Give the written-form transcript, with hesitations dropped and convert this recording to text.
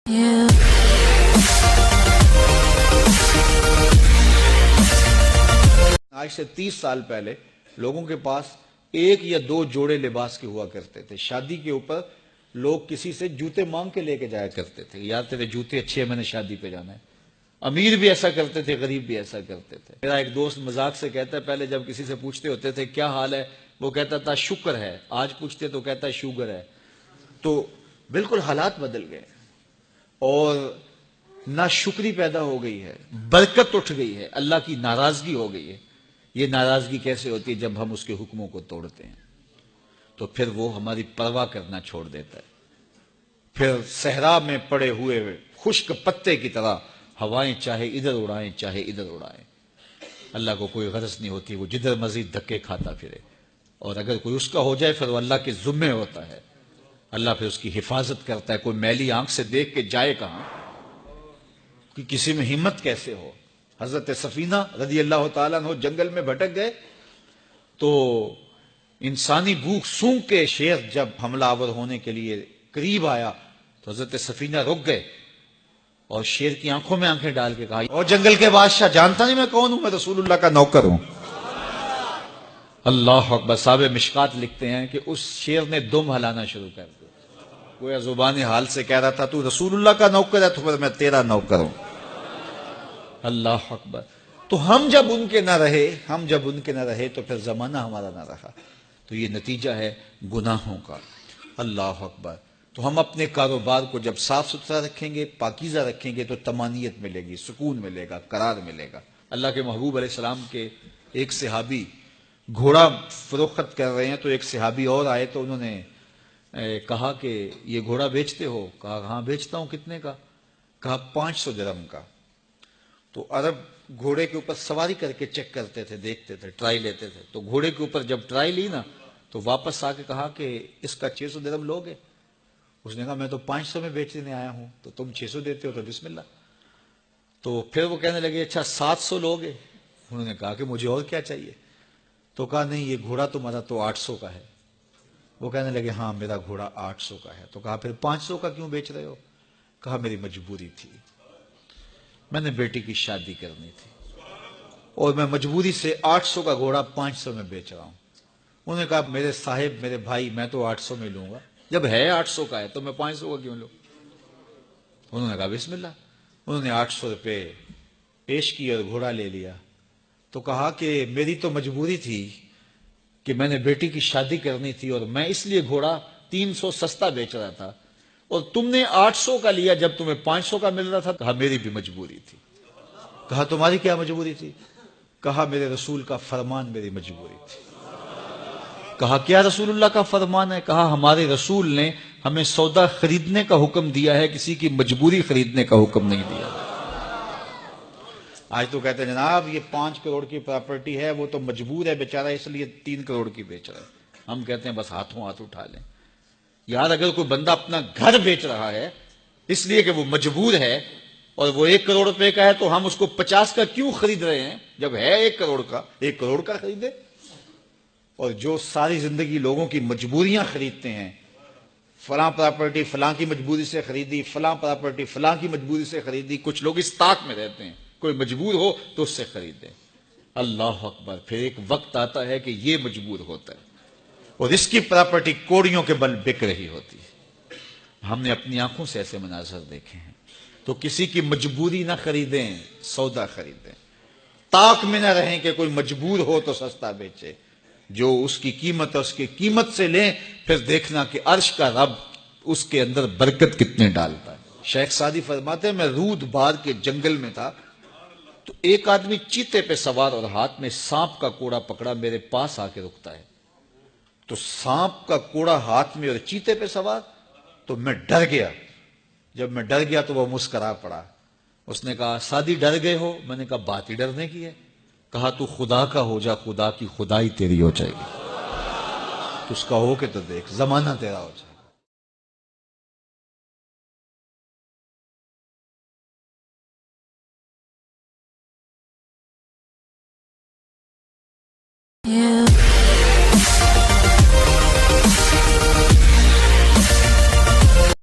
آج سے 30 سال پہلے لوگوں کے پاس ایک یا دو جوڑے لباس کے ہوا کرتے تھے. شادی کے اوپر لوگ کسی سے جوتے مانگ کے لے کے جایا کرتے تھے. یار تیرے جوتے اچھے ہیں، میں نے شادی پہ جانا ہے. امیر بھی ایسا کرتے تھے، غریب بھی ایسا کرتے تھے. میرا ایک دوست مذاق سے کہتا ہے پہلے جب کسی سے پوچھتے ہوتے تھے کیا حال ہے، وہ کہتا تھا شکر ہے. آج پوچھتے تو کہتا ہے شوگر ہے. تو بالکل حالات بدل گئے اور ناشکری پیدا ہو گئی ہے، برکت اٹھ گئی ہے، اللہ کی ناراضگی ہو گئی ہے. یہ ناراضگی کیسے ہوتی ہے؟ جب ہم اس کے حکموں کو توڑتے ہیں تو پھر وہ ہماری پرواہ کرنا چھوڑ دیتا ہے. پھر صحرا میں پڑے ہوئے خشک پتے کی طرح ہوائیں چاہے ادھر اڑائیں چاہے ادھر اڑائیں، اللہ کو کوئی غرض نہیں ہوتی. وہ جدھر مزید دھکے کھاتا پھرے، اور اگر کوئی اس کا ہو جائے پھر وہ اللہ کے ذمے ہوتا ہے. اللہ پھر اس کی حفاظت کرتا ہے. کوئی میلی آنکھ سے دیکھ کے جائے کہاں کہ کسی میں ہمت کیسے ہو. حضرت سفینہ رضی اللہ تعالیٰ عنہ جنگل میں بھٹک گئے تو انسانی بھوک سونگ کے شیر جب حملہ آور ہونے کے لیے قریب آیا تو حضرت سفینہ رک گئے اور شیر کی آنکھوں میں آنکھیں ڈال کے کہا، اور جنگل کے بادشاہ جانتا نہیں میں کون ہوں؟ میں رسول اللہ کا نوکر ہوں. اللہ اکبر. صاحب مشکات لکھتے ہیں کہ اس شیر نے دم ہلانا شروع کر دیا. کوئی زبان حال سے کہہ رہا تھا تو رسول اللہ کا نوکر ہے تو پھر میں تیرا نوکر ہوں. اللہ اکبر. تو ہم جب ان کے نہ رہے تو پھر زمانہ ہمارا نہ رہا. تو یہ نتیجہ ہے گناہوں کا. اللہ اکبر. تو ہم اپنے کاروبار کو جب صاف ستھرا رکھیں گے، پاکیزہ رکھیں گے، تو طمانینت ملے گی، سکون ملے گا، قرار ملے گا. اللہ کے محبوب علیہ السلام کے ایک صحابی گھوڑا فروخت کر رہے ہیں تو ایک صحابی اور آئے تو انہوں نے کہا کہ یہ گھوڑا بیچتے ہو؟ کہا ہاں بیچتا ہوں. کتنے کا؟ کہا 500 درہم کا. تو عرب گھوڑے کے اوپر سواری کر کے چیک کرتے تھے، دیکھتے تھے، ٹرائی لیتے تھے. تو گھوڑے کے اوپر جب ٹرائی لی نا تو واپس آ کے کہا کہ اس کا 600 درہم لوگے؟ اس نے کہا میں تو 500 میں بیچنے آیا ہوں، تو تم 600 دیتے ہو تو بسم اللہ. تو پھر وہ کہنے لگے اچھا 700 لوگے؟ انہوں نے کہا کہ مجھے اور کیا چاہیے. تو کہا نہیں یہ گھوڑا تمہارا تو 800 کا ہے. وہ کہنے لگے ہاں میرا گھوڑا 800 کا ہے. تو کہا پھر 500 کا کیوں بیچ رہے ہو؟ کہا میری مجبوری تھی، میں نے بیٹی کی شادی کرنی تھی اور میں مجبوری سے 800 کا گھوڑا 500 میں بیچ رہا ہوں. انہوں نے کہا میرے صاحب، میرے بھائی، میں تو 800 میں لوں گا. جب ہے 800 کا ہے تو میں 500 کا کیوں لوں؟ انہوں نے کہا بسم اللہ. انہوں نے 800 روپے پیش کی اور گھوڑا لے لیا. تو کہا کہ میری تو مجبوری تھی کہ میں نے بیٹی کی شادی کرنی تھی اور میں اس لیے گھوڑا 300 سستا بیچ رہا تھا، اور تم نے 800 کا لیا جب تمہیں 500 کا مل رہا تھا. کہا میری بھی مجبوری تھی. کہا تمہاری کیا مجبوری تھی؟ کہا میرے رسول کا فرمان میری مجبوری تھی. کہا کیا رسول اللہ کا فرمان ہے؟ کہا ہمارے رسول نے ہمیں سودا خریدنے کا حکم دیا ہے، کسی کی مجبوری خریدنے کا حکم نہیں دیا. آج تو کہتے ہیں جناب یہ 5 کروڑ کی پراپرٹی ہے، وہ تو مجبور ہے بیچارہ اس لیے 3 کروڑ کی بیچ رہا ہے. ہم کہتے ہیں بس ہاتھوں ہاتھ اٹھا لیں. یار اگر کوئی بندہ اپنا گھر بیچ رہا ہے اس لیے کہ وہ مجبور ہے اور وہ 1 کروڑ روپے کا ہے تو ہم اس کو 50 کا کیوں خرید رہے ہیں؟ جب ہے 1 کروڑ کا، 1 کروڑ کا خریدے. اور جو ساری زندگی لوگوں کی مجبوریاں خریدتے ہیں، فلاں پراپرٹی فلاں کی مجبوری سے خریدی، فلاں پراپرٹی فلاں کی مجبوری سے خریدی. کچھ لوگ اس طاق میں رہتے ہیں کوئی مجبور ہو تو اس سے خریدے. اللہ اکبر. پھر ایک وقت آتا ہے کہ یہ مجبور ہوتا ہے اور اس کی پراپرٹی کوڑیوں کے بل بک رہی ہوتی ہے. ہم نے اپنی آنکھوں سے ایسے مناظر دیکھے ہیں. تو کسی کی مجبوری نہ خریدیں، سودا خریدیں. طاق میں نہ رہیں کہ کوئی مجبور ہو تو سستا بیچے. جو اس کی قیمت ہے اس کی قیمت سے لیں، پھر دیکھنا کہ عرش کا رب اس کے اندر برکت کتنے ڈالتا ہے. شیخ سعدی فرماتے ہیں میں رود بار کے جنگل میں تھا تو ایک آدمی چیتے پہ سوار اور ہاتھ میں سانپ کا کوڑا پکڑا میرے پاس آ کے رکتا ہے. تو سانپ کا کوڑا ہاتھ میں اور چیتے پہ سوار، تو میں ڈر گیا. جب میں ڈر گیا تو وہ مسکرا پڑا. اس نے کہا سعدی ڈر گئے ہو؟ میں نے کہا بات ہی ڈرنے کی ہے. کہا تو خدا کا ہو جا، خدا کی خدائی تیری ہو جائے گی. تو اس کا ہو کے تو دیکھ، زمانہ تیرا ہو جائے.